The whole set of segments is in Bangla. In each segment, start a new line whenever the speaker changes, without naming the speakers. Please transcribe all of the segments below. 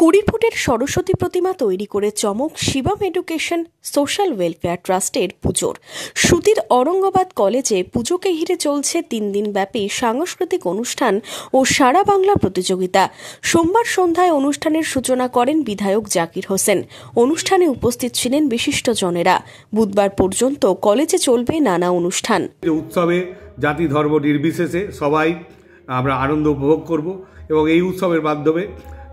20 ফুটের সরস্বতী প্রতিমা তৈরি করে চমক শিবম এডুকেশন সোশ্যাল ওয়েলফেয়ার ট্রাস্টের পুজোর। সুতির অরঙ্গাবাদ কলেজে পুজোকে ঘিরে চলছে 3 দিন ব্যাপী সাংস্কৃতিক অনুষ্ঠান ও সারা বাংলা প্রতিযোগিতা। সোমবার সন্ধ্যায় অনুষ্ঠানের সূচনা করেন বিধায়ক জাকির হোসেন। অনুষ্ঠানে উপস্থিত ছিলেন বিশিষ্টজনেরা। বুধবার পর্যন্ত কলেজে চলবে নানা অনুষ্ঠান।
উৎসবে জাতি ধর্ম নির্বিশেষে সবাই আমরা আনন্দ উপভোগ করব এবং এই উৎসবের মাধ্যমে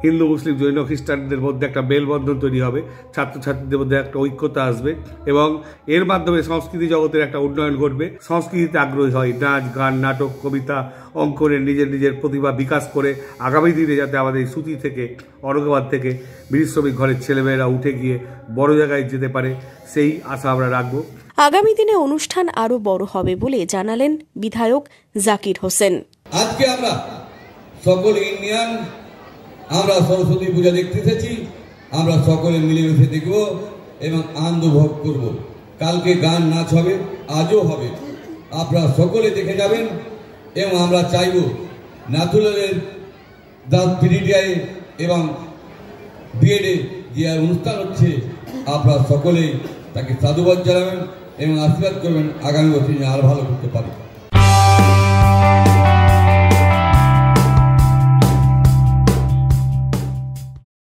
হিন্দু মুসলিম জৈন খ্রিস্টানদের মধ্যে একটা মেলবন্ধন তৈরি হবে, ছাত্রছাত্রীদের মধ্যে একটা ঐক্যতা আসবে এবং এর মাধ্যমে সংস্কৃতি জগতের একটা উন্নয়ন ঘটবে। সংস্কৃতিতে আগ্রহী হয়, নাচ গান নাটক কবিতা অঙ্কনের নিজের প্রতিভা বিকাশ করে আগামী দিনে যাতে আমাদের এই সুতি থেকে অরঙ্গাবাদ থেকে বীর শ্রমিক ঘরের ছেলেমেয়েরা উঠে গিয়ে বড় জায়গায় যেতে পারে, সেই আশা আমরা রাখবো।
আগামী দিনে অনুষ্ঠান আরো বড় হবে বলে জানালেন বিধায়ক জাকির হোসেন।
আজকে আমরা সকল ইন্ডিয়ান আমরা সরস্বতী পূজা দেখতে এসেছি, আমরা সকলে মিলেমিশে দেখব এবং আনন্দ ভোগ করব। কালকে গান নাচ হবে, আজও হবে, আপনারা সকলে দেখে যাবেন এবং আমরা চাইব নাথুলালের পিডিটিআই এবং বিএডে যে অনুষ্ঠান হচ্ছে আপনারা সকলেই তাকে সাধুবাদ জানাবেন এবং আশীর্বাদ করবেন আগামী বছর আরো ভালো করতে পারি।